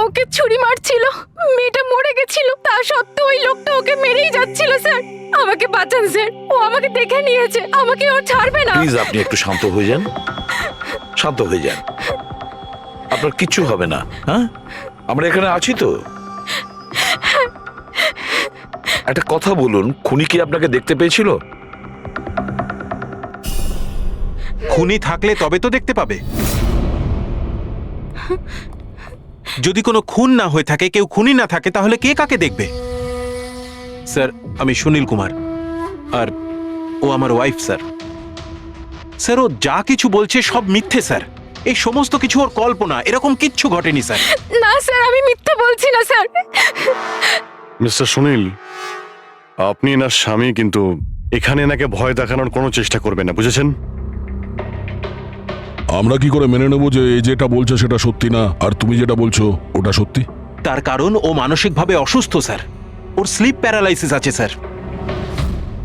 ওকে ছুরি মারছিল, মেয়েটা মরে গেছিল, তা সত্ত্বেও ওই লোকটা ওকে মেরেই যাচ্ছিল স্যার। আমাকে বাঁচান স্যার, ও আমাকে দেখে নিয়েছে, আমাকে ও ছাড়বে না। প্লিজ আপনি একটু শান্ত হয়ে যান, শান্ত হয়ে যান, আপনার কিচ্ছু হবে না। হ্যাঁ, আমরা এখানে আছি তো। একটা কথা বলুন, খুনি কি আপনাকে দেখতে পেয়েছিল? খুনি থাকলে তবে তো দেখতে পাবে। যদি কোনো খুন না হয়ে থাকে, কেউ খুনি না থাকে, তাহলে কে কাকে দেখবে? স্যার, আমি সুনীল কুমার, আর ও আমার ওয়াইফ স্যার। স্যার, ও যা কিছু বলছে সব মিথ্যে স্যার। এই সমস্ত কিছু ওর কল্পনা, এরকম কিচ্ছু ঘটেনি স্যার। না স্যার, আমি মিথ্যে বলছি না স্যার। মিস্টার সুনীল, আপনি এনার স্বামী, কিন্তু এখানে এনাকে ভয় দেখানোর কোনো চেষ্টা করবেন না, বুঝেছেন? আমরা কি করে মেনে নেবো যে এই যেটা বলছে সেটা সত্যি না, আর তুমি যেটা বলছো ওটা সত্যি? তার কারণ ও মানসিকভাবে অসুস্থ স্যার। ওর স্লিপ প্যারালাইসিস আছে স্যার।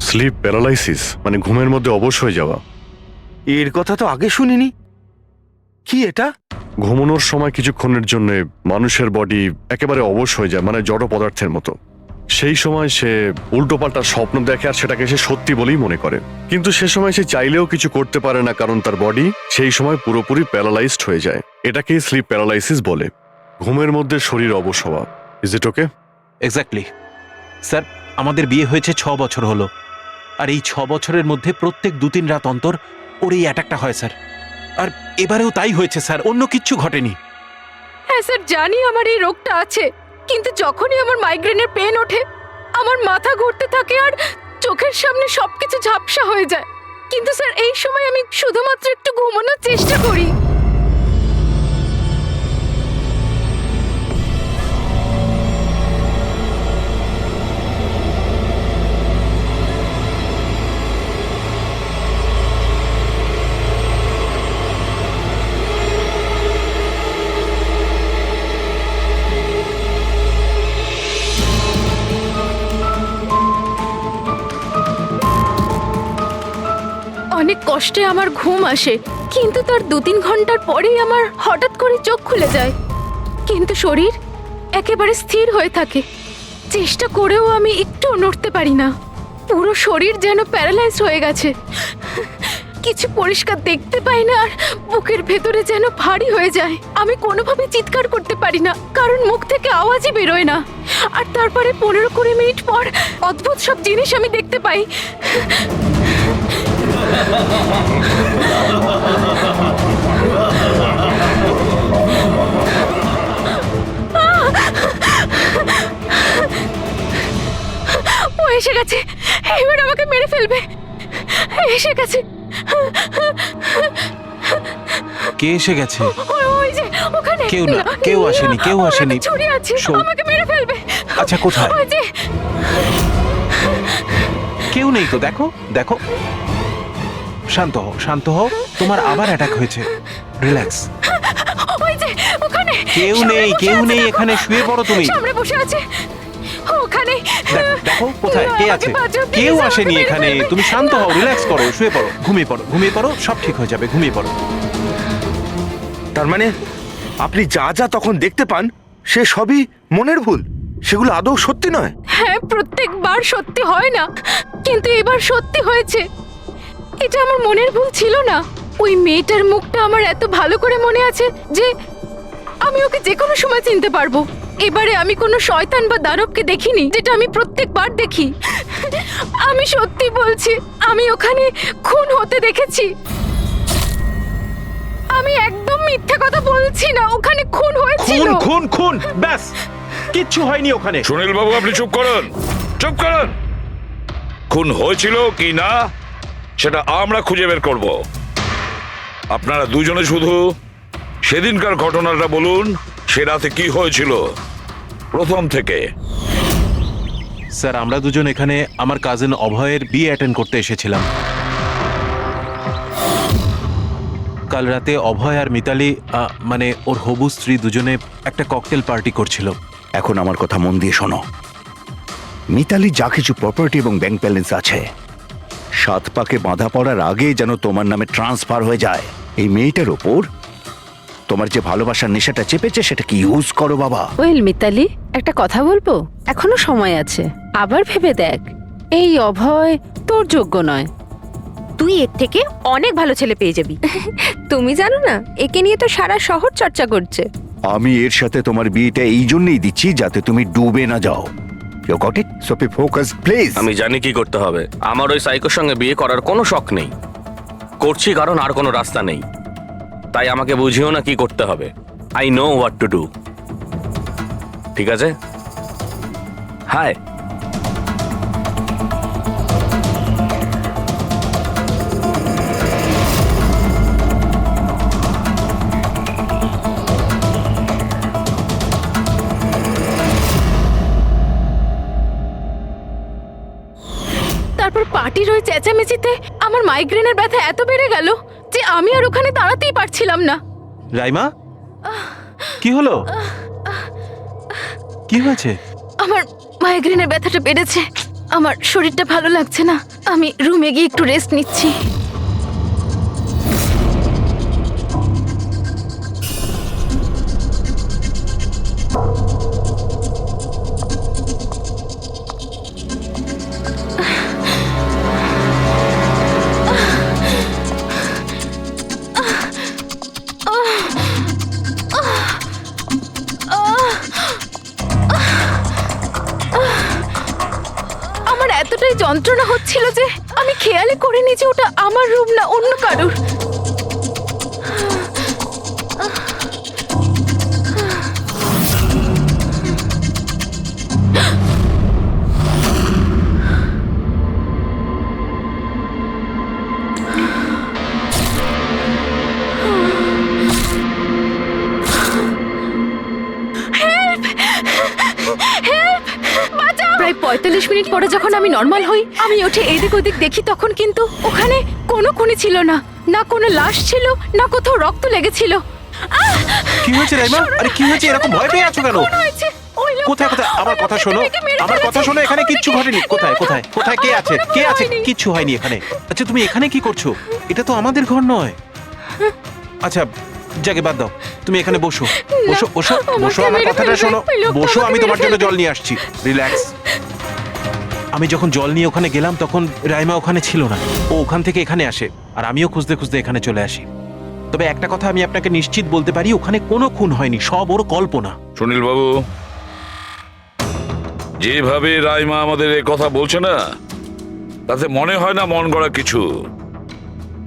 স্লিপ প্যারালাইসিস মানে ঘুমের মধ্যে অবশ হয়ে যাওয়া? এর কথা তো আগে শুনিনি। কি এটা? ঘুমানোর সময় কিছুক্ষণের জন্য মানুষের বডি একেবারে অবশ হয়ে যায়, মানে জড় পদার্থের মতো। সেই সময় সে উল্টোপাল্টা স্বপ্ন দেখে আর সেটাকে সে সত্যি বলেই মনে করে, কিন্তু সে সময় সে চাইলেও কিছু করতে পারে না, কারণ তার বডি সেই সময় পুরোপুরি প্যারালাইজড হয়ে যায়। এটাকেই স্লিপ প্যারালাইসিস বলে, ঘুমের মধ্যে শরীর অবশ হওয়া। Is it okay? Exactly sir. আমাদের বিয়ে হয়েছে 6 বছর হলো, আর এই 6 বছরের মধ্যে প্রত্যেক 2-3 রাত অন্তর ওর এই অ্যাটাকটা হয় স্যার। আর এবারেও তাই হয়েছে স্যার, অন্য কিচ্ছু ঘটেনি। হ্যাঁ স্যার, জানি আমার এই রোগটা আছে, কিন্তু যখনই আমার মাইগ্রেনের পেন ওঠে, আমার মাথা ঘুরতে থাকে আর চোখের সামনে সবকিছু ঝাপসা হয়ে যায়। কিন্তু স্যার, এই সময় আমি শুধুমাত্র একটু ঘুমানোর চেষ্টা করি। অনেক কষ্টে আমার ঘুম আসে, কিন্তু তার 2-3 ঘন্টার পরেই আমার হঠাৎ করে চোখ খুলে যায়, কিন্তু শরীর একেবারে স্থির হয়ে থাকে। চেষ্টা করেও আমি একটু নড়তে পারি না, পুরো শরীর যেন প্যারালাইজ হয়ে গেছে। কিছু পরিষ্কার দেখতে পাই না, আর বুকের ভেতরে যেন ভারী হয়ে যায়। আমি কোনোভাবে চিৎকার করতে পারি না, কারণ মুখ থেকে আওয়াজই বেরোয় না। আর তারপরে 15-20 মিনিট পর অদ্ভুত সব জিনিস আমি দেখতে পাই। ও এসে গেছে, এবার আমাকে মেরে ফেলবে। এসে গেছে। কে এসে গেছে? ওই যে ওখানে। কেউ না, কেউ আসেনি, কেউ ওর আসেনি। হাতে ছুরি আছে, শোন। আমাকে মেরে ফেলবে। আচ্ছা, কোথায়? ওই যে। কেউ নেই তো, দেখো দেখো। শান্ত হও, শান্ত হও। তোমার আবার অ্যাটাক হয়েছে, রিল্যাক্স। ওই যে ওখানে। কেউ সামনে নেই, বসে কেউ আছে, নেই, দেখো। এখানে শুয়ে পড়ো তুমি। সামনে বসে আছে ওখানে। দেখো, দেখো কোথায় কে আছে? কেউ আসেনি এখানে। তুমি শান্ত হও, রিল্যাক্স করো, শুয়ে পড়ো, ঘুমিয়ে পড়ো, ঘুমিয়ে পড়ো, সব ঠিক হয়ে যাবে, ঘুমিয়ে পড়ো। তার মানে আপনি যা যা তখন দেখতে পান সে সবই মনের ভুল, সেগুলো আদৌ সত্যি নয়? হ্যাঁ, প্রত্যেকবার সত্যি হয় না, কিন্তু এবার সত্যি হয়েছে। এটা আমার মনের ভুল ছিল না। ওই মেয়েটার মুখটা আমার এত ভালো করে মনে আছে যে আমি ওকে যে কোনো সময় চিনতে পারবো। এবারে আমি কোনো শয়তান বা দানবকে দেখিনি, যেটা আমি প্রত্যেকবার দেখি। আমি সত্যি বলছি, আমি ওখানে খুন হতে দেখেছি। আমি একদম মিথ্যে কথা বলছি না, ওখানে খুন হয়েছিল। খুন খুন খুন, ব্যাস, কিচ্ছু হয়নি ওখানে। সুনীল বাবু, আপনি চুপ করুন, চুপ করুন। খুন হয়েছিল কি না সেটা আমরা খুঁজে বের করব। আপনারা দুজনে শুধু সেদিনকার ঘটনাটা বলুন, সে রাতে কি হয়েছিল প্রথম থেকে। স্যার, আমরা দুজন এখানে আমার কাজিন অভয়ের বিয়ে অ্যাটেন্ড করতে এসেছিলাম। কাল রাতে অভয় আর মিতালি, মানে ওর হবু স্ত্রী, দুজনে একটা ককটেল পার্টি করছিল। এখন আমার কথা মন দিয়ে শোনো। মিতালি যা কিছু প্রপার্টি এবং ব্যাংক ব্যালেন্স আছে, 7 পাকে বাঁধা পড়ার আগে যেন তোমার নামে ট্রান্সফার হয়ে যায়। এই মেয়েটার ওপর তোমার যে ভালোবাসার নেশাটা চেপেছে সেটাকে ইউজ করো বাবা। ওয়েল মিতালি, একটা কথা বলবো? এখনো সময় আছে, আবার ভেবে দেখ। এই অভয় তোর যোগ্য নয়। তুই এর থেকে অনেক ভালো ছেলে পেয়ে যাবি। তুমি জানো না, একে নিয়ে তো সারা শহর চর্চা করছে। আমি এর সাথে তোমার বিয়েটা এই জন্যই দিচ্ছি যাতে তুমি ডুবে না যাও। You got it? So be focus please. আমি জানি কি করতে হবে। আমার ওই সাইকোর সঙ্গে বিয়ে করার কোনো শখ নেই, করছি কারণ আর কোনো রাস্তা নেই। তাই আমাকে বুঝিও না কি করতে হবে। I know what to do. ঠিক আছে? হাই। তারপর পার্টির ওই চেঁচামেচিতে আমার মাইগ্রেনের ব্যথা এত বেড়ে গেল যে আমি আর ওখানে দাঁড়াতেই পারছিলাম না। রাইমা, কি হলো? কি হয়েছে? আমার মাইগ্রেনের ব্যথাটা বেড়েছে, আমার শরীরটা ভালো লাগছে না, আমি রুমে গিয়ে একটু রেস্ট নিচ্ছি। আমার এতটাই যন্ত্রণা হচ্ছিল যে আমি খেয়ালই করিনি যে ওটা আমার রুম না অন্য কারোর। প্রায় ৪৫ মিনিট পরে যখন আমি নর্মাল হই, আমি উঠে এদিক ওদিক দেখি, তখন কিন্তু ওখানে কোনো খুনি ছিল না, না কোনো লাশ ছিল, না কোথাও রক্ত লেগেছিল। কি হয়েছে রাইমা? আরে কি হয়েছে? এরকম ভয় পেয়ে আছো কেন? খুন হয়েছে। ওই লোকটা কোথায় কোথায়? আমার কথা শোনো, আমাকে মেরে আমার কথা ফেলেছে। শোনো। এখানে কিচ্ছু ঘটেনি। কোথায় কোথায় কোথায় কে আছে? কে আছে? হয়নি। কিচ্ছু হয়নি এখানে। আচ্ছা তুমি এখানে কি করছো? এটা তো আমাদের ঘর নয়। আচ্ছা যাকে বাদ দাও, তুমি এখানে বসো বসো বসো বসো। আমার মেরে কথাটা ফেলবে। শোনো, ওই লোকটা বসো। আমাকে আমি তোমার মেরে জন্য ফেলবে। জল নিয়ে আসছি। রিল্যাক্স। আমি যখন জল নিয়ে ওখানে গেলাম তখন রাইমা ওখানে ছিল না। ও ওখান থেকে এখানে আসে আর আমিও খুঁজতে খুঁজতে এখানে চলে আসি। তবে একটা কথা আমি আপনাকে নিশ্চিত বলতে পারি, ওখানে কোনো খুন হয়নি, সব ওর কল্পনা। সুনীল বাবু, যেভাবে রাইমা আমাদের এ কথা বলছে না, তাতে মনে হয় না মন গড়া কিছু।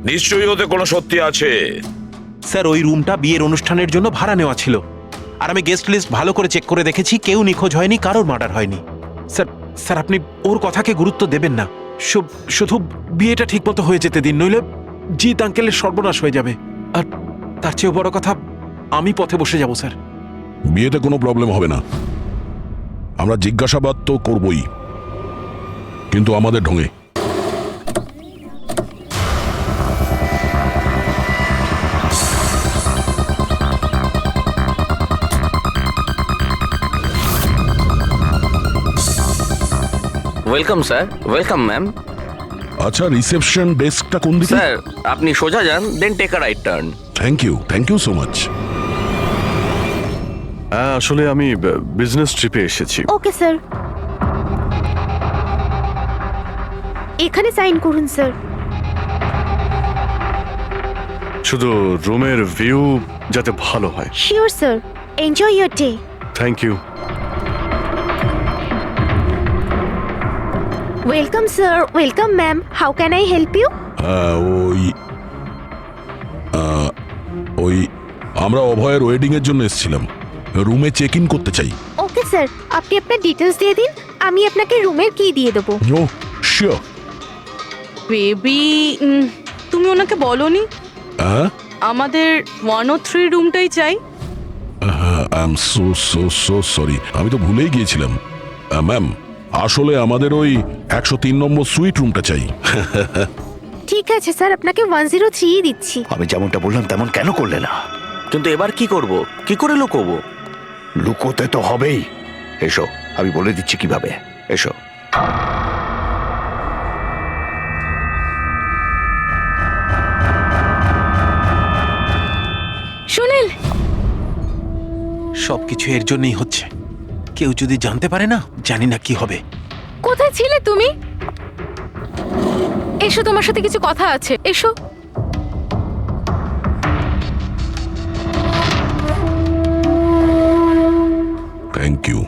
নিশ্চয়ই ওতে কোনো সত্যি আছে। স্যার ওই রুমটা বিয়ের অনুষ্ঠানের জন্য ভাড়া নেওয়া ছিল, আর আমি গেস্ট লিস্ট ভালো করে চেক করে দেখেছি, কেউ নিখোঁজ হয়নি, কারোর মার্ডার হয়নি। স্যার স্যার আপনি ওর কথাকে গুরুত্ব দেবেন না। শুধু বিয়েটা ঠিকমতো হয়ে যেতে দিন, নইলে জিৎ আঙ্কেলের সর্বনাশ হয়ে যাবে। আর তার চেয়েও বড় কথা, আমি পথে বসে যাব স্যার। বিয়েতে কোনো প্রবলেম হবে না। আমরা জিজ্ঞাসাবাদ তো করবই, কিন্তু আমাদের ঢঙে। Welcome sir. Welcome ma'am. আচ্ছা, রিসেপশন ডেস্কটা কোন দিকে? স্যার আপনি সোজা যান, then take a right turn. Thank you so much. হ্যাঁ, আসলে আমি বিজনেস ট্রিপে এসেছি। ওকে স্যার, এখানে সাইন করুন স্যার। শুধু রুমের ভিউ যাতে ভালো হয়। Sure sir, enjoy your day. Thank you. Welcome sir, welcome ma'am, how can I help you? ওই আমরা অভয়ের ওয়েডিং এর জন্য এসেছিলাম, রুমে চেক ইন করতে চাই। ওকে স্যার, আপনি আপনার ডিটেলস দিয়ে দিন, আমি আপনাকে রুমের কি দিয়ে দেবো। ও শিওর। বেবি, তুমি ওনাকে বলনি হ্যাঁ, আমাদের 103 রুমটাই চাই? আই এম সো সরি, আমি তো ভুলেই গিয়েছিলাম। ম্যাম, আসলে আমাদের ওই 103 নম্বর সুইট রুমটা চাই। ঠিক আছে স্যার, আপনাকে 103 দিচ্ছি। আমি যেমনটা বললাম তেমন কেন করলে না? কিন্তু এবার কি করব? কি করে লুকোবো? লুকোতে তো হবেই। এসো, আমি বলে দিচ্ছি কিভাবে। এসো। সুনীল, সবকিছু এর জন্যই হচ্ছে। কেউ যদি জানতে পারে না, জানি না কি হবে। কোথায় ছিলে তুমি? এসো, তোমার সাথে কিছু কথা আছে, এসো। Thank you.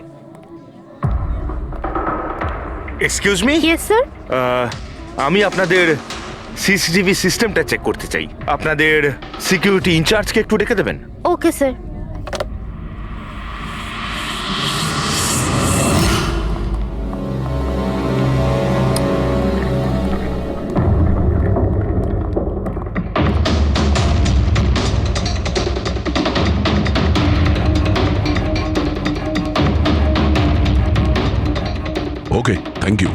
Excuse me, yes sir. আমি আপনাদের সিসিটিভি সিস্টেমটা চেক করতে চাই। আপনাদের সিকিউরিটি ইনচার্জকে একটু ডেকে দেবেন। Okay sir. Okay, thank you.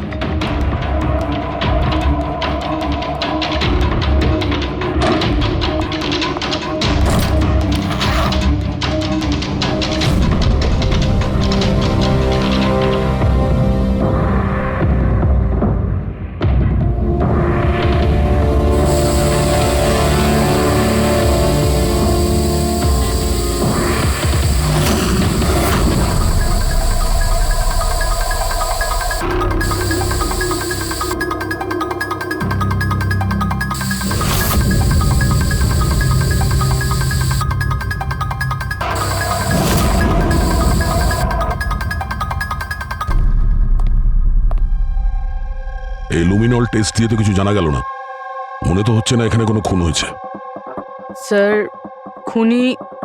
এই লুমিনল টেস্ট দিয়ে তো কিছু জানা গেল না। মনে তো হচ্ছে না এখানে কোনো খুন হয়েছে। স্যার, খুনি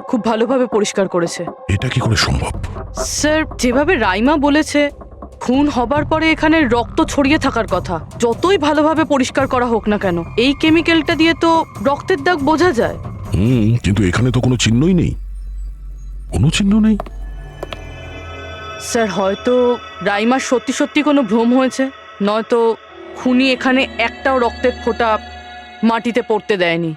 খুব ভালোভাবে পরিষ্কার করেছে। এটা কি করে সম্ভব? স্যার, যেভাবে রাইমা বলেছে, খুন হবার পরে এখানে রক্ত ছড়িয়ে থাকার কথা। যতই ভালোভাবে পরিষ্কার করা হোক না কেন, এই কেমিক্যালটা দিয়ে তো রক্তের দাগ বোঝা যায়। কিন্তু এখানে তো কোনো চিহ্নই নেই। কোনো চিহ্ন নেই। স্যার, হয়তো রাইমার সত্যি সত্যি কোনো ভ্রম হয়েছে, নয়তো খুনি এখানে একটাও রক্তের ফোঁটা মাটিতে পড়তে দেয়নি।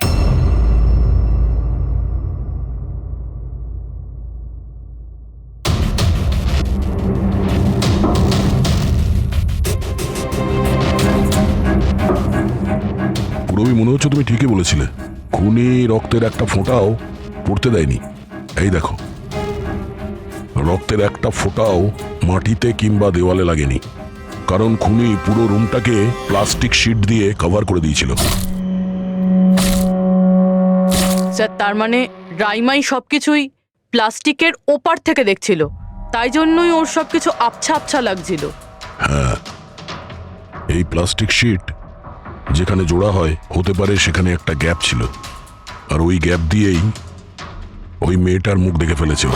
পুরবি, মনে হচ্ছে তুমি ঠিকই বলেছিলে। খুনি রক্তের একটা ফোঁটাও পড়তে দেয়নি। এই দেখো, রক্তের একটা ফোঁটাও মাটিতে কিংবা দেওয়ালে লাগেনি, কারণ খুনি পুরো রুমটাকে প্লাস্টিক শিট দিয়ে কভার করে দিয়েছিল। স্যার, তার মানে রাইমাই সবকিছুই প্লাস্টিকের ওপার থেকে দেখছিল, তাই জন্যই ওর সবকিছু আবছা আবছা লাগছিল। হ্যাঁ, এই প্লাস্টিক শিট যেখানে জোড়া হয়, হতে পারে সেখানে একটা গ্যাপ ছিল, আর ওই গ্যাপ দিয়েই ওই মেয়েটার মুখ দেখে ফেলেছে ও।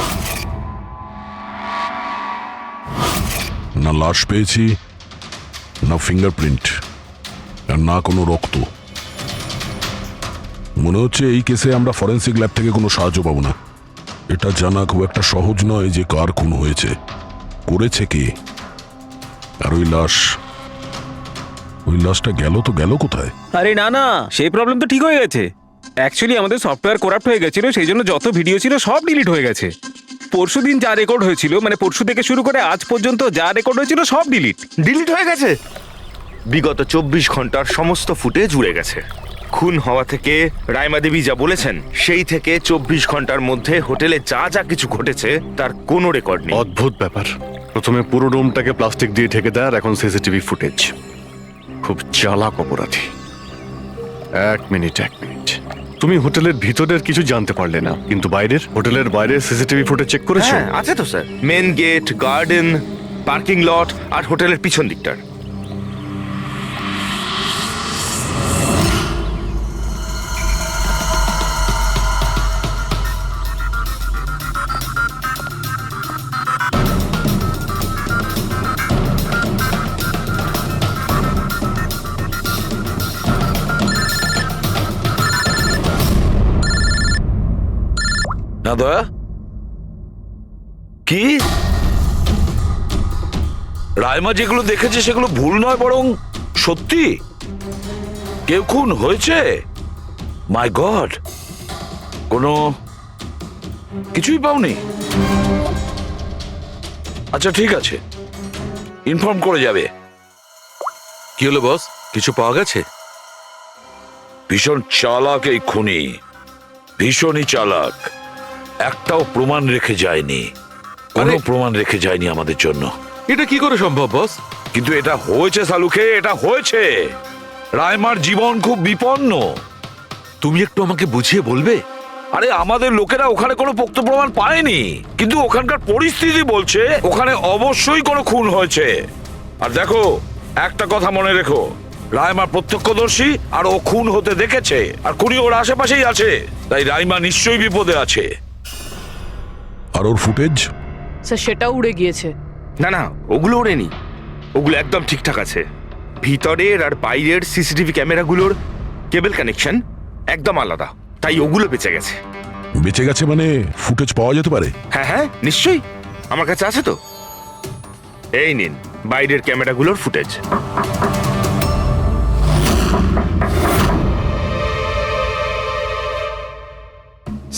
না লাশ পেয়েছি, না ফিঙ্গারপ্রিন্ট, আর না কোনো রক্ত। মনে হচ্ছে এই কেসে আমরা ফরেন্সিক ল্যাব থেকে কোনো সাহায্য পাবো না। এটা জানা খুব একটা সহজ নয় যে কার খুন হয়েছে, করেছে কে, আর ওই লাশটা গেল তো গেল কোথায়? আরে না না, সেই প্রবলেম তো ঠিক হয়ে গেছে। অ্যাকচুয়ালি আমাদের সফটওয়্যার করাপ্ট হয়ে গেছিল, সেই জন্য যত ভিডিও ছিল সব ডিলিট হয়ে গেছে। পরশুদিন যা রেকর্ড হয়েছিল, মানে পরশু থেকে শুরু করে আজ পর্যন্ত যা রেকর্ড হয়েছিল সব ডিলিট হয়ে গেছে। বিগত 24 ঘন্টার সমস্ত ফুটেজ উড়ে গেছে। খুন হওয়া থেকে রাইমা দেবী যা বলেছেন, সেই থেকে 24 ঘন্টার মধ্যে হোটেলে যা যা কিছু ঘটেছে তার কোনো রেকর্ড নেই। অদ্ভুত ব্যাপার। প্রথমে পুরো রুমটাকে প্লাস্টিক দিয়ে ঢেকে দেয়, আর এখন সিসিটিভি ফুটেজ। খুব চালাক অপরাধী। এক মিনিট। তুমি হোটেলের ভিতরের কিছু জানতে পারলে না, কিন্তু বাইরের, হোটেলের বাইরে সিসিটিভি ফুটেজ চেক করেছো? হ্যাঁ, আছে তো sir. Main gate, garden, parking lot আর হোটেলের পিছন দিকটার। না দয়া, কি রাইমা যেগুলো দেখেছে সেগুলো ভুল নয়, বরং সত্যি? কেউ খুন হয়েছে? মাই গড, কোনো কিছুই পাওনি? আচ্ছা ঠিক আছে, ইনফর্ম করে যাবে। কি হলো বস, কিছু পাওয়া গেছে? ভীষণ চালাক এই খুনি, ভীষণই চালাক। একটাও প্রমাণ রেখে যায়নি, কোনো প্রমাণ রেখে যায়নি আমাদের জন্য। এটা কি করে সম্ভব বস? কিন্তু এটা হয়েছে সালুকে, এটা হয়েছে। রাইমার জীবন খুব বিপন্ন। তুমি একটু আমাকে বুঝিয়ে বলবে? আরে আমাদের লোকেরা ওখানে কোনো পোক্ত প্রমাণ পায়নি, কিন্তু ওখানকার পরিস্থিতি বলছে ওখানে অবশ্যই কোনো খুন হয়েছে। আর দেখো, একটা কথা মনে রেখো, রাইমা প্রত্যক্ষদর্শী, আর ও খুন হতে দেখেছে, আর খুনি ওর আশেপাশেই আছে, তাই রাইমা নিশ্চয়ই বিপদে আছে। আর ওর ফুটেজ? স্যার সেটাও উড়ে গিয়েছে। না না, ওগুলো ওড়েনি, ওগুলো একদম ঠিকঠাক আছে। ভিতরের আর বাইরের সিসিটিভি ক্যামেরাগুলোর কেবল কানেকশন একদম আলাদা, তাই ওগুলো বেঁচে গেছে। বেঁচে গেছে মানে ফুটেজ পাওয়া যেতে পারে? হ্যাঁ হ্যাঁ, নিশ্চয়ই, আমার কাছে আছে তো। এই নিন বাইরের ক্যামেরাগুলোর ফুটেজ।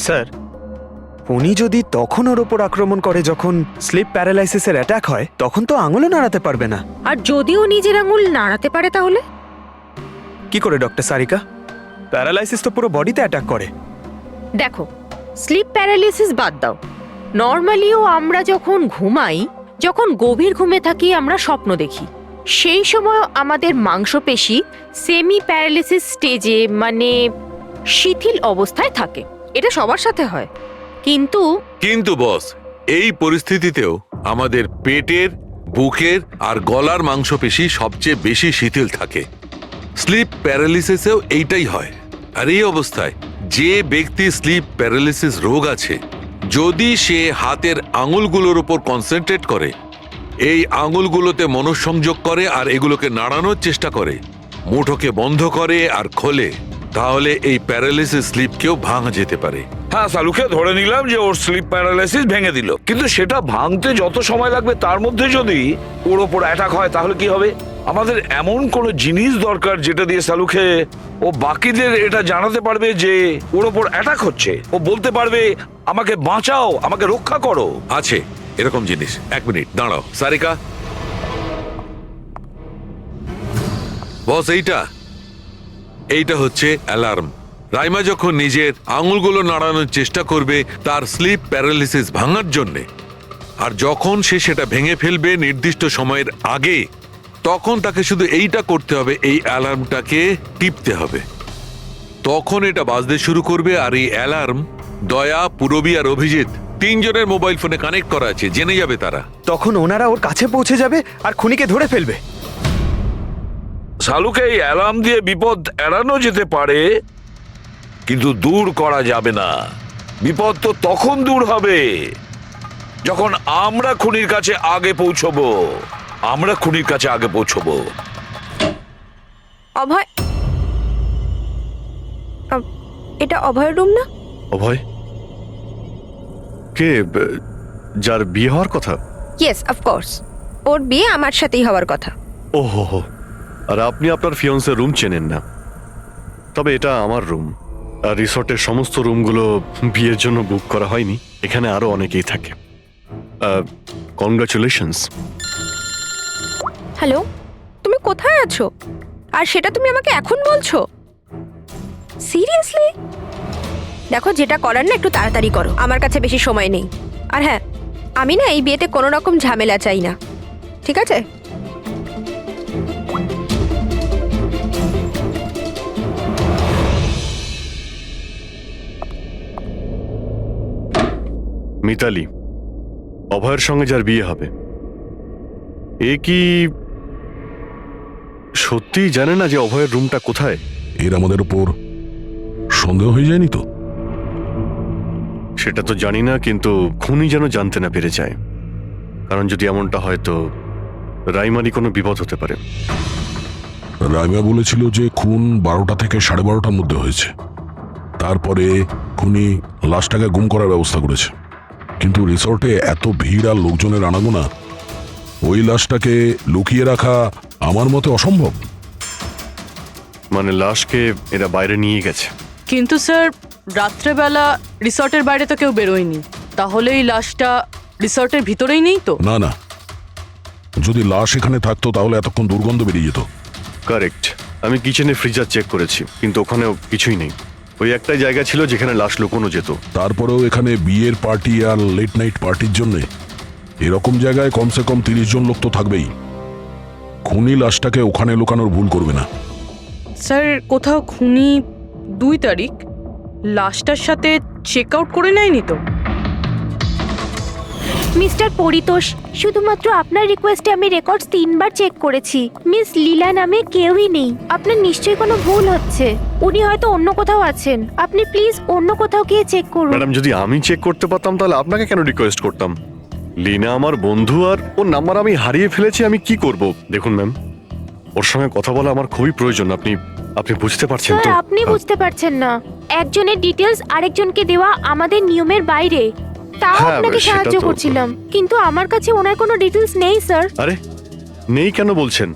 স্যার, উনি যদি তখন ওর ওপর আক্রমণ করে যখন স্লিপ প্যারালাইসিসের অ্যাটাক হয়, তখন তো আঙুলও নাড়াতে পারবে না। আর যদিও নিজের আঙুল নাড়াতে পারে তাহলে? কি করে ডক্টর সারিকা? প্যারালাইসিস তো পুরো বডিতে অ্যাটাক করে। দেখো, স্লিপ প্যারালিসিস বাদ দাও, নর্মালিও আমরা যখন ঘুমাই, যখন গভীর ঘুমে থাকি আমরা স্বপ্ন দেখি, সেই সময় আমাদের মাংসপেশি সেমি প্যারালিসিস স্টেজে মানে শিথিল অবস্থায় থাকে। এটা সবার সাথে হয়। কিন্তু বস, এই পরিস্থিতিতেও আমাদের পেটের, বুকের আর গলার মাংসপেশি সবচেয়ে বেশি শিথিল থাকে। স্লিপ প্যারালিসিসেও এইটাই হয়। আর এই অবস্থায় যে ব্যক্তি স্লিপ প্যারালিসিস রোগ আছে, যদি সে হাতের আঙুলগুলোর উপর কনসেন্ট্রেট করে, এই আঙুলগুলোতে মনঃসংযোগ করে আর এগুলোকে নাড়ানোর চেষ্টা করে, মুঠোকে বন্ধ করে আর খোলে, তাহলে এই প্যারালিসিস স্লিপকেও ভাঙা যেতে পারে। হ্যাঁ সালুকে, ধরে নিলাম যে ওর স্লিপ প্যারালাইসিস ভেঙে দিল, কিন্তু সেটা ভাঙতে যত সময় লাগবে তার মধ্যে যদি ওর ওপর অ্যাটাক হয় তাহলে কি হবে? আমাদের এমন কোনো জিনিস দরকার যেটা দিয়ে সালুকে ও বাকিদের এটা জানাতে পারবে যে ওর ওপর অ্যাটাক হচ্ছে। ও বলতে পারবে আমাকে বাঁচাও, আমাকে রক্ষা করো। আছে এরকম জিনিস। এক মিনিট দাঁড়াও সারিকা। বস, এইটা হচ্ছে অ্যালার্ম। রাইমা যখন নিজের আঙুলগুলো নাড়ানোর চেষ্টা করবে তার স্লিপ প্যারালিসিস ভাঙার জন্যে, আর যখন সে সেটা ভেঙে ফেলবে নির্দিষ্ট সময়ের আগে, তখন তাকে শুধু এইটা করতে হবে, এই অ্যালার্মটাকে টিপতে হবে। তখন এটা বাজতে শুরু করবে, আর এই অ্যালার্ম দয়া, পুরবী আর অভিজিৎ তিনজনের মোবাইল ফোনে কানেক্ট করা আছে, জেনে যাবে তারা। তখন ওনারা ওর কাছে পৌঁছে যাবে আর খুনিকে ধরে ফেলবে। সালুকে এই অ্যালার্ম দিয়ে বিপদ এড়ানো যেতে পারে, কিন্তু দূর করা যাবে না। বিপদ তো তখন দূর হবে যখন আমরা খুনির কাছে আগে পৌঁছবো। অভয়, এটা অভয়ের রুম না? অভয় কে? যার বিয়ে হওয়ার কথা? ইয়েস, অফকোর্স, ওর বিয়ে আমার সাথেই হওয়ার কথা। ওহো, আর আপনি আপনার ফিয়ন্সের রুম চেনেন না? তবে এটা আমার রুম, আর রিসর্টের সমস্ত রুমগুলো বিয়ের জন্য বুক করা হয়নি। এখানে আরো অনেকেই থাকে। কনগ্রাচুলেশনস। হ্যালো, তুমি কোথায় আছো? আর সেটা তুমি আমাকে এখন বলছো? সিরিয়াসলি? দেখো, যেটা করার না একটু তাড়াতাড়ি করো, আমার কাছে বেশি সময় নেই। আর হ্যাঁ, আমি না এই বিয়েতে কোনো রকম ঝামেলা চাই না, ঠিক আছে? মিতালি, অভয়ের সঙ্গে যার বিয়ে হবে, এ কি সত্যি জানে না যে অভয়ের রুমটা কোথায়? এর আমাদের উপর সন্দেহ হয়ে যায়নি তো? সেটা তো জানি না, কিন্তু খুনি যেন জানতে না পেরে যায়, কারণ যদি এমনটা হয় তো রাইমারই কোনো বিপদ হতে পারে। রাইমা বলেছিল যে খুন 12টা থেকে 12:30টার মধ্যে হয়েছে। তারপরে খুনি লাশটাকে গুম করার ব্যবস্থা করেছে, কিন্তু রিসর্টে এত ভিড় আর লোকজনের আনাগোনা, ওই লাশটাকে লুকিয়ে রাখা আমার মতে অসম্ভব। মানে লাশকে এরা বাইরে নিয়ে গেছে? কিন্তু স্যার, রাত্রেবেলা রিসর্টের বাইরে তো কেউ বেরোয়নি, তাহলে এই লাশটা রিসর্টের ভিতরেই নেই তো? না না, যদি লাশ এখানে থাকতো তাহলে এতক্ষণ দুর্গন্ধ বেরিয়ে যেত। কারেক্ট। আমি কিচেনে ফ্রিজার চেক করেছি, কিন্তু ওখানেও কিছুই নেই। ওই একটাই জায়গা ছিল যেখানে লাশ লুকোনো যেত। তারপরেও এখানে বিয়ের পার্টি আর লেট নাইট পার্টির জন্য এরকম জায়গায় কমসে কম 30 জন লোক তো থাকবেই। খুনি লাশটাকে ওখানে লুকানোর ভুল করবে না। স্যার কোথাও খুনি 2 তারিখ লাশটার সাথে চেক আউট করে নেয়নি তো? মিস্টার পরিতোষ, শুধুমাত্র আপনার রিকোয়েস্টে আমি রেকর্ডস 3 বার চেক করেছি। মিস লীলা নামে কেউই নেই। আপনার নিশ্চয়ই কোনো ভুল হচ্ছে। উনি হয়তো অন্য কোথাও আছেন। আপনি প্লিজ অন্য কোথাও গিয়ে চেক করুন। ম্যাডাম, যদি আমি চেক করতে পারতাম তাহলে আপনাকে কেন রিকোয়েস্ট করতাম? লিনা আমার বন্ধু, আর ওর নাম্বার আমি হারিয়ে ফেলেছি। আমি কি করব? দেখুন ম্যাম, ওর সঙ্গে কথা বলা আমার খুবই প্রয়োজন। আপনি বুঝতে পারছেন তো? স্যার, আপনি বুঝতে পারছেন না। একজনের ডিটেলস আরেকজনকে দেওয়া আমাদের নিয়মের বাইরে। তাও হ্যাঁ, আপনাকে সেটা সাহায্য তো- করছিলাম, কিন্তু আমার কাছে ওনার কোনো ডিটেলস নেই স্যার। আরে নেই কেন বলছেন?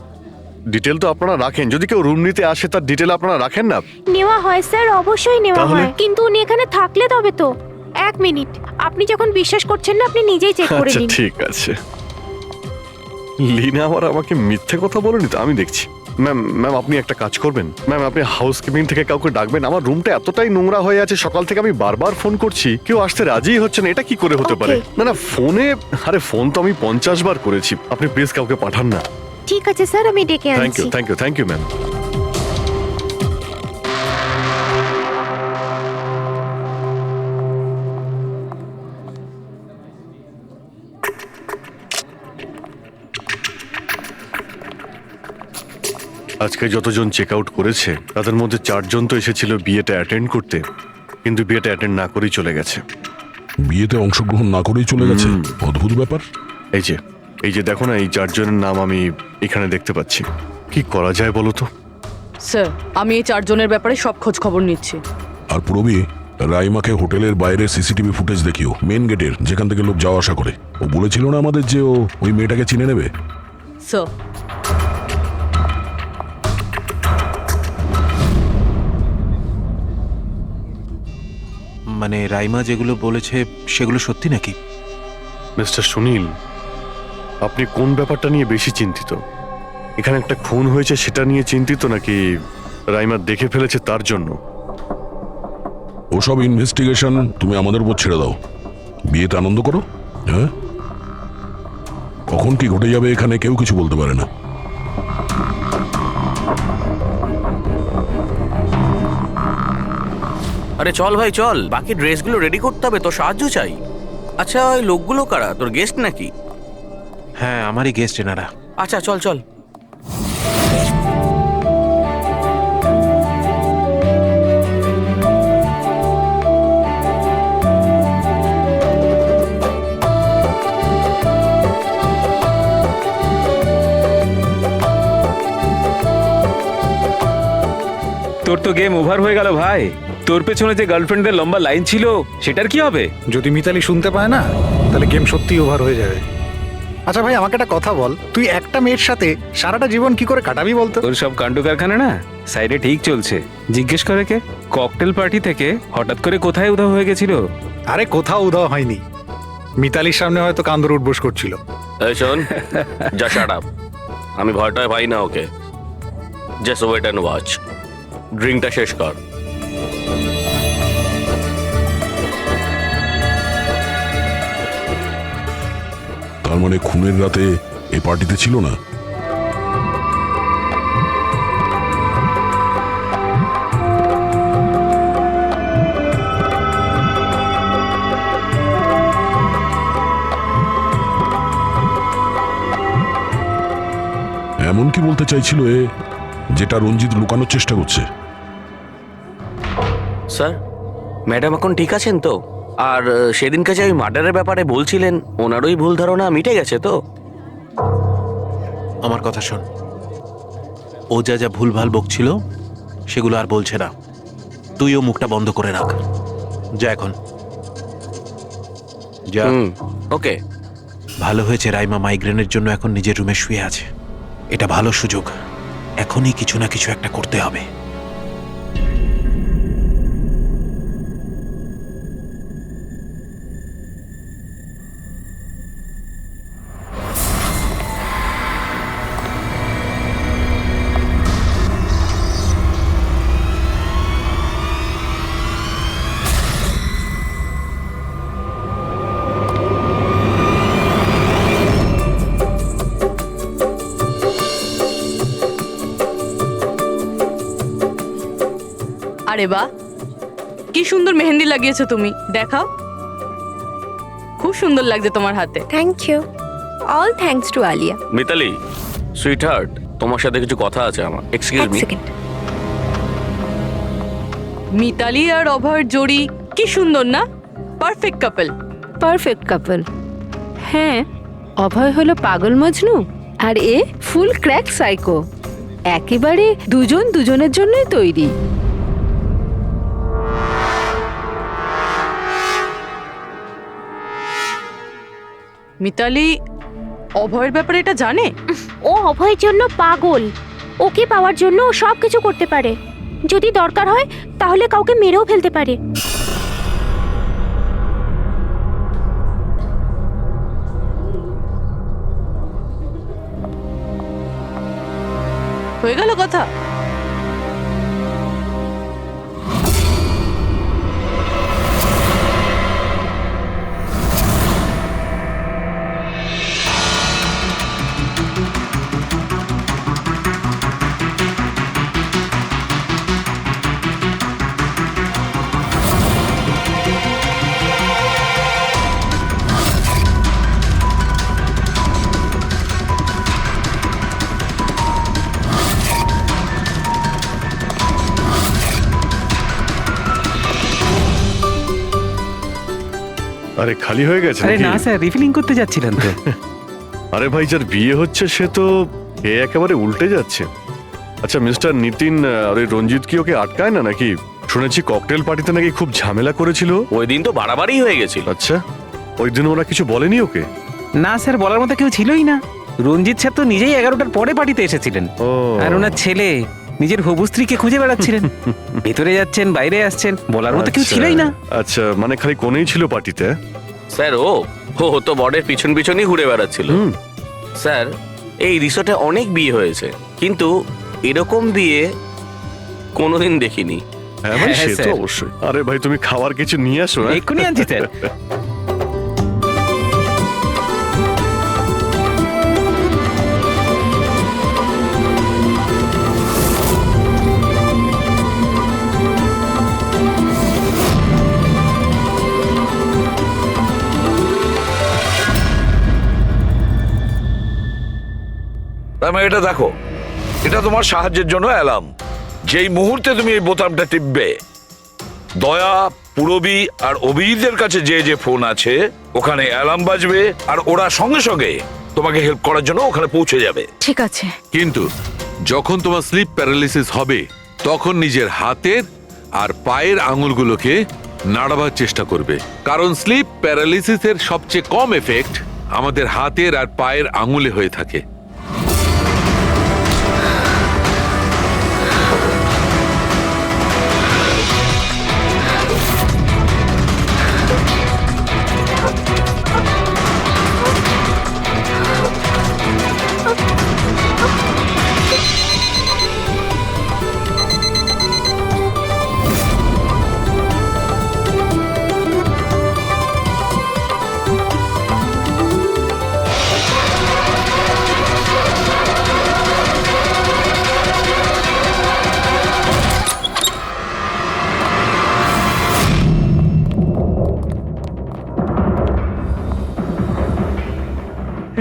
ডিটেল তো আপনারা রাখেন। যদি কেউ রুম নিতে আসে তার ডিটেল আপনারা রাখেন না? নেওয়া হয় স্যার, অবশ্যই নেওয়া তাহলে? হয়, কিন্তু উনি এখানে থাকলে তবে তো। 1 মিনিট, আপনি যখন বিশ্বাস করছেন না আপনি নিজেই চেক করে আচ্ছা নিন। ঠিক আছে। লিনা আমাকে মিথ্যে কথা বলেনি তো? আমি দেখছি। ম্যাম আপনি একটা কাজ করবেন। ম্যাম, আপনি হাউসকিপিং থেকে কাউকে ডাকবেন। আমার রুমটা এতটাই নোংরা হয়ে আছে, সকাল থেকে আমি বারবার ফোন করছি, কেউ আসতে রাজিই হচ্ছে না। এটা কি করে হতে পারে? Okay. না ফোনে, আরে ফোন তো আমি 50 বার করেছি। আপনি প্লিজ কাউকে পাঠান না। ঠিক আছে স্যার, আমি ডেকে থ্যাংক ইউ, আনছি। Thank you ma'am. আজকে যতজন চেক আউট করেছে তাদের মধ্যে 4 জন তো এসেছিল বিয়েটা অ্যাটেন্ড করতে, কিন্তু বিয়েটা অ্যাটেন্ড না করেই চলে গেছে। বিয়েতে অংশগ্রহণ না করেই চলে গেছে? অদ্ভুত ব্যাপার। এই যে দেখো না, এই 4 জনের নাম আমি এখানে দেখতে পাচ্ছি। কি করা যায় বলো তো? স্যার, আমি এই 4 জনের ব্যাপারে সব খোঁজ খবর নিচ্ছি। আর পুরবি, রাইমাকে হোটেলের বাইরে সিসিটিভি ফুটেজ দেখিও, মেন গেটের, যেখান থেকে লোক যাওয়া আসা করে। ও বলেছিল না আমাদের যে ও ওই মেয়েটাকে চিনে নেবে। স্যার, মানে রাইমা যেগুলো বলেছে সেগুলো সত্যি নাকি? মিস্টার সুনীল, আপনি কোন ব্যাপারটা নিয়ে বেশি চিন্তিত? এখানে একটা খুন হয়েছে সেটা নিয়ে চিন্তিত, নাকি রাইমা দেখে ফেলেছে তার জন্য? ওসব ইনভেস্টিগেশন তুমি আমাদের উপর ছেড়ে দাও। বিয়েতে আনন্দ করো। হ্যাঁ, কখন কি ঘটে যাবে এখানে কেউ কিছু বলতে পারে না। আরে চল ভাই চল, বাকি ড্রেসগুলো রেডি করতে হবে, তোর সাহায্য চাই। আচ্ছা, ওই লোকগুলো কারা? তোর গেস্ট নাকি? হ্যাঁ, আমারই গেস্ট এনারা। আচ্ছা চল চল। তোর তো গেম ওভার হয়ে গেল ভাই। তোর পেছনে যে গার্লফ্রেন্ডদের লম্বা লাইন ছিল সেটার কি হবে? যদি মিতালি শুনতে পায় না তাহলে গেম সত্যিই ওভার হয়ে যাবে। আচ্ছা ভাই, আমাকে একটা কথা বল, তুই একটা মেয়ের সাথে সারাটা জীবন কি করে কাটাবি বলতো? তোর সব কাণ্ড কারখানা না সাইডে ঠিক চলছে। জিজ্ঞেস করে কে? ককটেল পার্টি থেকে হঠাৎ করে কোথায় উধাও হয়ে গেছিল? আরে কোথাও উধাও হয়নি, মিতালির সামনে হয়তো কান্দর উঠবোস করছিল। এই শোন, যা শাট আপ। আমি ভয়টায় পাই না ওকে। Just wait and watch. ড্রিঙ্কটা শেষ কর। তার মানে খুনের রাতে এই পার্টিতে ছিল না? এমন কি বলতে চাইছিল এ, যেটা রঞ্জিত লুকানোর চেষ্টা করছে? স্যার, ম্যাডাম এখন ঠিক আছেন তো? আর সেদিনকে যে ওই মার্ডারের ব্যাপারে বলছিলেন, ওনারই ভুল ধারণা মিটে গেছে তো? আমার কথা শোন, ও যা যা ভুলভাল বকছিল সেগুলো আর বলছে না। তুইও মুখটা বন্ধ করে রাখ। যা এখন যা। ওকে। ভালো হয়েছে রাইমা মাইগ্রেনের জন্য এখন নিজের রুমে শুয়ে আছে। এটা ভালো সুযোগ, এখনই কিছু না কিছু একটা করতে হবে। আরে বাহ, কি সুন্দর মেহেন্দি লাগিয়েছো তুমি, দেখাও। খুব সুন্দর লাগছে তোমার হাতে। Thank you. All thanks to Alia. Mitali, sweetheart, তোমার সাথে কিছু কথা আছে আমার। Excuse me. মিতালি আর অভয়ের জোড়ি কি সুন্দর না? Perfect couple. Perfect couple. হ্যাঁ, অভয় হলো পাগল মজনু আর এ ফুল ক্র্যাক সাইকো। একেবারে দুজন দুজনের জন্যই তৈরি। মিতালি অভয়ের ব্যাপারে এটা জানে? ও অভয়ের জন্য পাগল। ওকে পাওয়ার জন্য ও সব কিছু করতে পারে। যদি দরকার হয় তাহলে কাউকে মেরেও ফেলতে পারে। হয়ে গেল কথা। আরে খালি হয়ে গেছে আরে নাকি? না স্যার, রিফিলিং করতে যাচ্ছিলেন তো। আরে ভাই, যার বিয়ে হচ্ছে সে তো এ একেবারে উল্টে যাচ্ছে। আচ্ছা মিস্টার নিতিন আর ওই রঞ্জিত কি ওকে আটকায় না নাকি? শুনেছি ককটেল পার্টিতে নাকি খুব ঝামেলা করেছিল। ওই দিন তো বাড়াবাড়ি হয়ে গেছিল। আচ্ছা, ওই দিন ওরা কিছু বলেনি ওকে? না স্যার, বলার মতো কেউ ছিলই না। রঞ্জিত স্যার তো নিজেই 11টার পরে পার্টিতে এসেছিলেন। ও আর ওনার ছেলে নিজের হবু স্ত্রীকে খুঁজে বেড়াচ্ছিলেন। ভেতরে যাচ্ছেন, বাইরে আসছেন, বলার মতো কেউ আচ্ছা, ছিলই না। আচ্ছা, মানে খালি কোনেই ছিল পার্টিতে? স্যার ও তো বরের পিছন পিছনই ঘুরে বেড়াচ্ছিল। স্যার, এই রিসোর্টে অনেক বিয়ে হয়েছে, কিন্তু এরকম বিয়ে কোনোদিন দেখিনি। হ্যাঁ ভাই, হ্যাঁ, সে তো স্যার। অবশ্যই। আরে ভাই, তুমি খাবার কিছু নিয়ে আসো। হ্যাঁ? এক্ষুনি আনছি স্যার। তার মানে এটা দেখো, এটা তোমার সাহায্যের জন্য অ্যালার্ম। যেই মুহূর্তে তুমি এই বোতামটা টিপবে, দয়া, পুরবী আর অভিজিতের কাছে যে যে ফোন আছে ওখানে অ্যালার্ম বাজবে, আর ওরা সঙ্গে সঙ্গে তোমাকে হেল্প করার জন্য ওখানে পৌঁছে যাবে। ঠিক আছে। কিন্তু যখন তোমার স্লিপ প্যারালিসিস হবে তখন নিজের হাতের আর পায়ের আঙুলগুলোকে নাড়াবার চেষ্টা করবে, কারণ স্লিপ প্যারালিসিসের সবচেয়ে কম এফেক্ট আমাদের হাতের আর পায়ের আঙুলে হয়ে থাকে।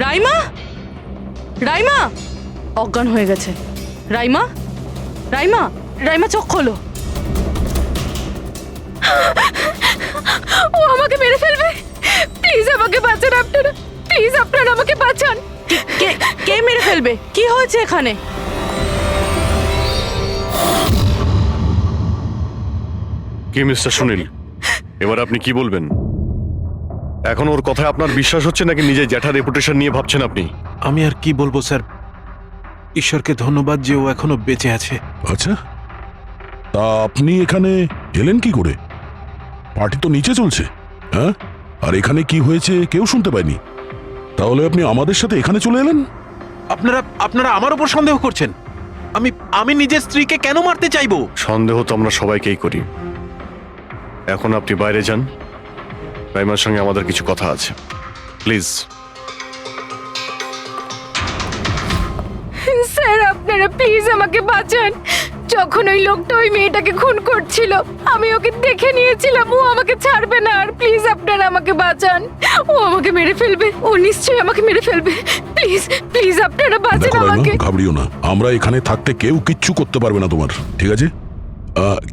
রাইমা, রাইমা অজ্ঞান হয়ে গেছে। রাইমা, রাইমা, রাইমা চোখ খোলো। ও আমাকে মেরে ফেলবে। প্লিজ আমাকে বাঁচান আপনারা, প্লিজ আপনারা আমাকে বাঁচান। কে কে মেরে ফেলবে? কি হয়েছে এখানে? কি মিস্টার সুনীল, এবার আপনি কি বলবেন? এখন ওর কথায় আপনার বিশ্বাস হচ্ছে নাকি নিজের জ্যাঠার রেপুটেশন নিয়ে ভাবছেন আপনি? আমি আর কি বলবো স্যার, ঈশ্বরকে ধন্যবাদ যে ও এখনো বেঁচে আছে। আচ্ছা, তা আপনি এখানে এলেন কি করে? পার্টি তো নিচে চলছে। হ্যাঁ, আর এখানে কি হয়েছে কেউ শুনতে পায়নি, তাহলে আপনি আমাদের সাথে এখানে চলে এলেন? আপনারা আমার উপর সন্দেহ করছেন? আমি নিজের স্ত্রীকে কেন মারতে চাইবো? সন্দেহ তো আমরা সবাইকেই করি। এখন আপনি বাইরে যান, রাইমার সঙ্গে আমাদের কিছু কথা আছে, প্লিজ। স্যার আপনারা প্লিজ আমাকে বাঁচান। যখন ওই লোকটা ওই মেয়েটাকে খুন করছিল আমি ওকে দেখে নিয়েছিলাম। ও আমাকে ছাড়বে না। আর প্লিজ আপনারা আমাকে বাঁচান। ও আমাকে মেরে ফেলবে। ও নিশ্চয়ই আমাকে মেরে ফেলবে। প্লিজ প্লিজ আপনারা বাঁচান দেখো রাইমা, আমাকে। ঘাবড়িও না, আমরা এখানে থাকতে কেউ কিচ্ছু করতে পারবে না তোমার, ঠিক আছে?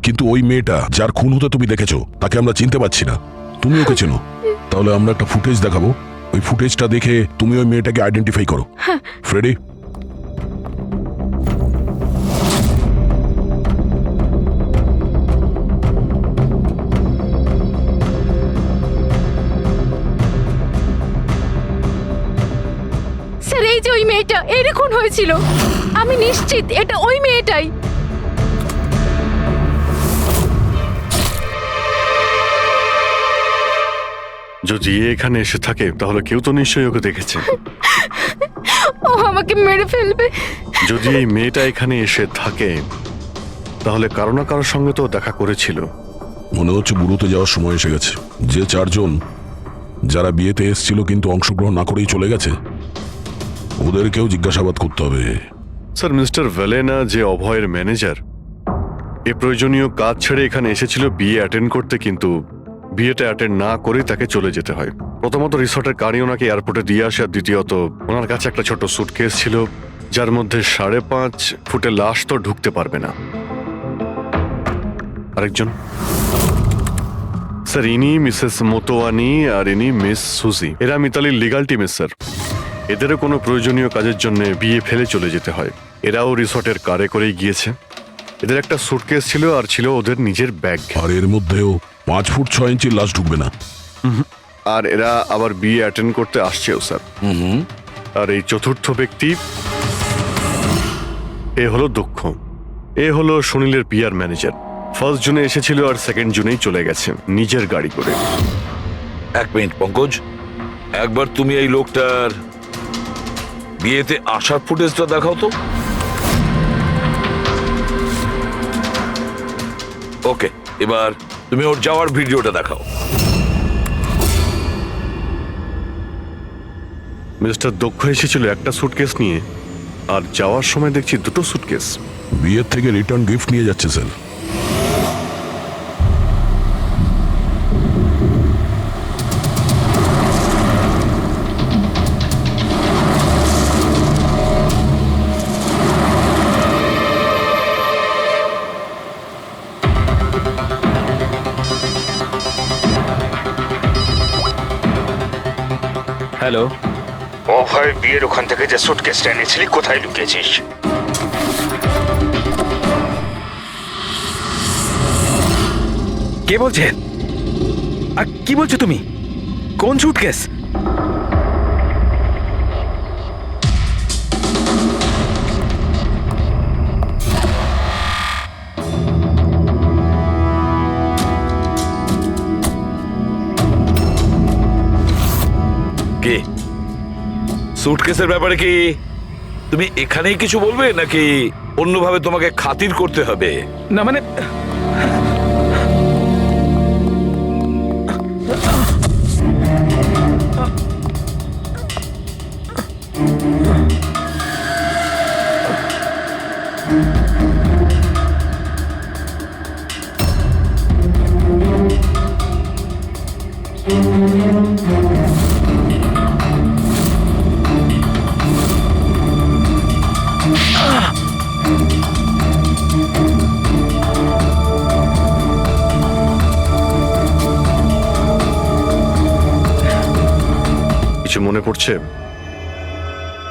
কিন্তু ওই মেয়েটা যার খুন হতে তুমি দেখেছো তাকে আমরা চিনতে পারছি না। তুমি ওকে চেনো? তাহলে আমরা একটা ফুটেজ দেখাবো, ওই ফুটেজটা দেখে তুমি ওই মেয়েটাকে আইডেন্টিফাই করো। ফ্রেডি, স্যার এই যে ওই মেয়েটা, এরই খুন হয়েছিল। আমি নিশ্চিত এটা ওই মেয়েটাই। যদি এ এখানে এসে থাকে তাহলে কেউ তো নিশ্চয়ই ওকে দেখেছে। ও আমাকে মেরে ফেলবে। যদি এই মেয়েটা এখানে এসে থাকে তাহলে কারো না কারোর সঙ্গে তো দেখা করেছিল। মনে হচ্ছে বুড়োতে যাওয়ার সময় এসে গেছে। যে চারজন যারা বিয়েতে এসেছিল কিন্তু অংশগ্রহণ না করেই চলে গেছে, ওদেরকেও জিজ্ঞাসাবাদ করতে হবে। স্যার, মিস্টার ভেলেনা যে অভয়ের ম্যানেজার, এ প্রয়োজনীয় কাজ ছেড়ে এখানে এসেছিল বিয়ে অ্যাটেন্ড করতে, কিন্তু বিয়েটা অ্যাটেন্ড না করে তাকে চলে যেতে হয়। প্রথমত রিসর্টের গাড়ি ওনাকে এয়ারপোর্টে দিয়ে আসে, আর দ্বিতীয়ত ওনার কাছে একটা ছোট সুটকেস ছিল যার মধ্যে 5.5 ফুটের লাশ তো ঢুকতে পারবে না। আরেকজন স্যার, ইনি মিসেস মোতোয়ানি আর ইনি মিস সুজি। এরা মিতালির লিগাল টিমের স্যার। এদেরও কোনো প্রয়োজনীয় কাজের জন্য বিয়ে ফেলে চলে যেতে হয়। এরাও রিসর্টের কারে করেই গিয়েছে। এদের একটা সুটকেস ছিল আর ছিল ওদের নিজের ব্যাগ। আর এর মধ্যেও 5 ফুট 6 ইঞ্চির লাশ ঢুকবে না। আর এরা আবার বিয়ে অ্যাটেন্ড করতে আসছেও স্যার। আর এই চতুর্থ ব্যক্তি, এ হলো দক্ষ। এ হলো সুনীলের পিআর ম্যানেজার। 1 জুনে এসেছিল আর 2 জুনেই চলে গেছে নিজের গাড়ি করে। এক মিনিট পঙ্কজ, একবার তুমি এই লোকটার বিয়েতে আসার ফুটেজটা দেখাও তো। ওকে, এবার তুমি ওর যাওয়ার ভিডিওটা দেখাও। মিস্টার দক্ষ এসেছিল একটা সুটকেস নিয়ে, আর যাওয়ার সময় দেখছি 2টো সুটকেস। বিয়ের থেকে রিটার্ন গিফট নিয়ে যাচ্ছে স্যার। হ্যালো, অভয়, বিয়ের ওখান থেকে যে সুটকেসটা এনেছিলি কোথায় লুকিয়েছিস? কে বলছেন? আর কি বলছো তুমি? কোন সুটকেস? কে? সুটকেসের ব্যাপারে কি তুমি এখানেই কিছু বলবে নাকি অন্যভাবে তোমাকে খাতির করতে হবে? না মানে, কিছু মনে পড়ছে?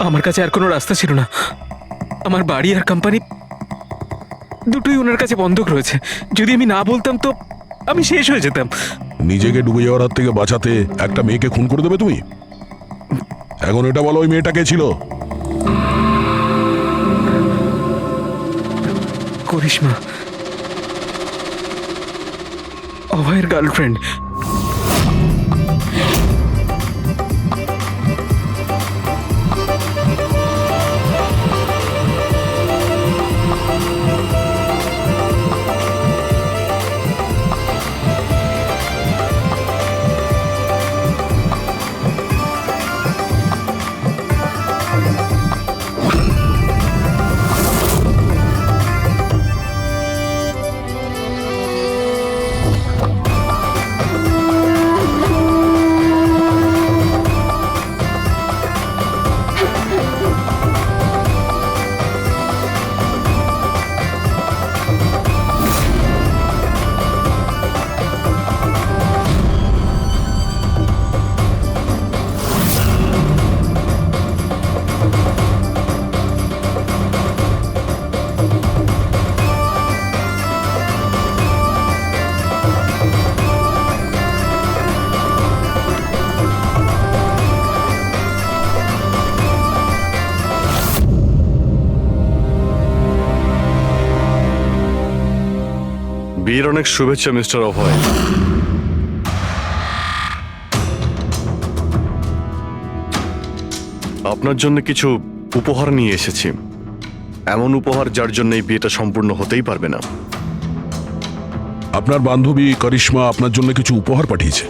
আমার কাছে আর কোনো রাস্তা ছিল না। আমার বাড়ি আর কোম্পানি দুটোই ওনার কাছে বন্ধক রয়েছে। যদি আমি না বলতাম তো আমি শেষ হয়ে যেতাম। নিজেকে ডুবে যাওয়ার হাত থেকে বাঁচাতে একটা মেয়েকে খুন করে দেবে তুমি? এখন এটা বলো, ওই মেয়েটা কে ছিল? করিশ্মা, অভয়ের গার্লফ্রেন্ড। বিয়ের অনেক শুভেচ্ছা মিস্টার অভয়। আপনার জন্য কিছু উপহার নিয়ে এসেছি, এমন উপহার যার জন্য এই বিয়েটা সম্পূর্ণ হতেই পারবে না। আপনার বান্ধবী করিশ্মা আপনার জন্য কিছু উপহার পাঠিয়েছে।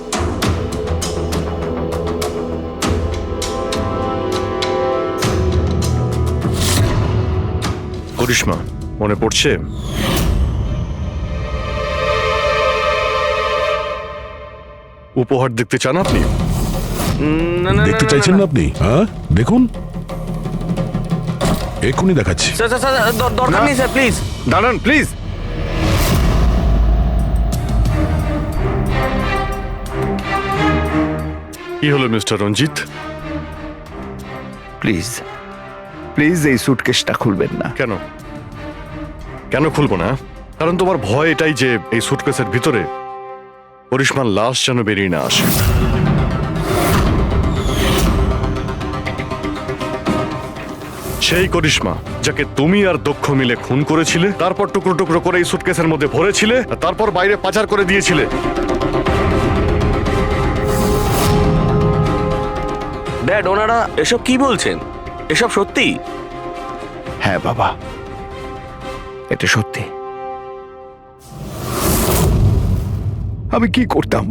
করিশ্মা, মনে পড়ছে? উপহার দেখতে চান আপনি? না, না, দেখতে না, চাইছেন না, না আপনি? হ্যাঁ, দেখুন, এক্ষুনি দেখাচ্ছি। স্যার স্যার, স্যার, দরকার নেই স্যার, প্লিজ। দাঁড়ান প্লিজ। কি হলো মিস্টার রঞ্জিত? প্লিজ প্লিজ এই সুটকেসটা খুলবেন না। কেন কেন খুলবো না? কারণ তোমার ভয় এটাই যে এই সুটকেসের ভিতরে করিশ্মার লাশ যেন বেরিয়ে না আসে। সেই করিশ্মা যাকে তুমি আর দক্ষ মিলে খুন করেছিলে, তারপর টুকরো টুকরো করে এই সুটকেসের মধ্যে ভরেছিলে, আর তারপর বাইরে পাচার করে দিয়েছিলে। ড্যাড, ওনারা এসব কি বলছেন? এসব সত্যি? হ্যাঁ বাবা, এটা সত্যি। আমি কি করতাম?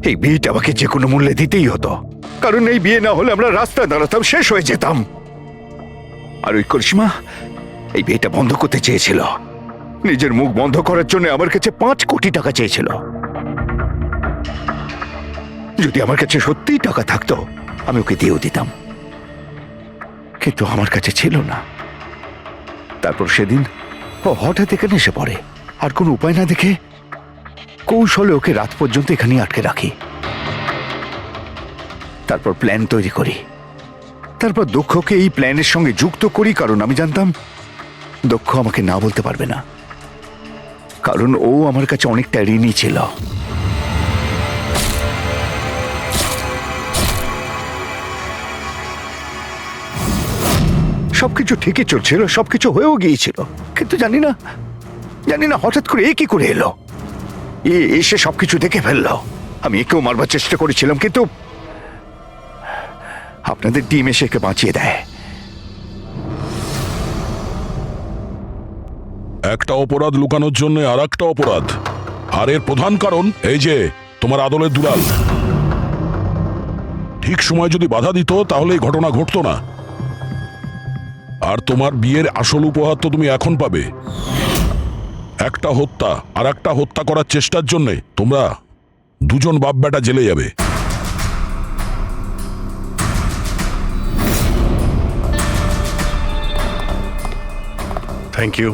এই বিয়েটা আমাকে যে কোনো মূল্যে দিতেই হতো, কারণ এই বিয়ে না হলে আমরা রাস্তায় দাঁড়াতাম, শেষ হয়ে যেতাম। আর ওই করিশ্মা এই বিয়েটা বন্ধ করতে চেয়েছিল, নিজের মুখ বন্ধ করার জন্য আমার কাছে 5 কোটি টাকা চেয়েছিল। যদি আমার কাছে সত্যিই টাকা থাকতো আমি ওকে দিয়েও দিতাম, কিন্তু আমার কাছে ছিল না। তারপর সেদিন ও হঠাৎ এখানে এসে পড়ে, আর কোনো উপায় না দেখে কৌশলে ওকে রাত পর্যন্ত এখানে আটকে রাখি। তারপর প্ল্যান তৈরি করি, তারপর দক্ষকে এই প্ল্যানের সঙ্গে যুক্ত করি, কারণ আমি জানতাম দক্ষ আমাকে না বলতে পারবে না, কারণ ও আমার কাছে অনেকটা ঋণী ছিল। সবকিছু ঠিকই চলছিল, সবকিছু হয়েও গিয়েছিল, কিন্তু জানি না হঠাৎ করে এ কি করে এলো, এসে সবকিছু দেখে ফেললো। আমি একেও মারবার চেষ্টা করেছিলাম, কিন্তু আপনাদের টিম এসে একে বাঁচিয়ে দেয়। একটা অপরাধ লুকানোর জন্য আর একটা অপরাধ, আর এর প্রধান কারণ এই যে তোমার আদলের দুলাল। ঠিক সময় যদি বাধা দিত তাহলে এই ঘটনা ঘটতো না। আর তোমার বিয়ের আসল উপহার তো তুমি এখন পাবে। একটা হত্যা আর একটা হত্যা করার চেষ্টার জন্য তোমরা দুজন বাপ বেটা জেলে যাবে। Thank you.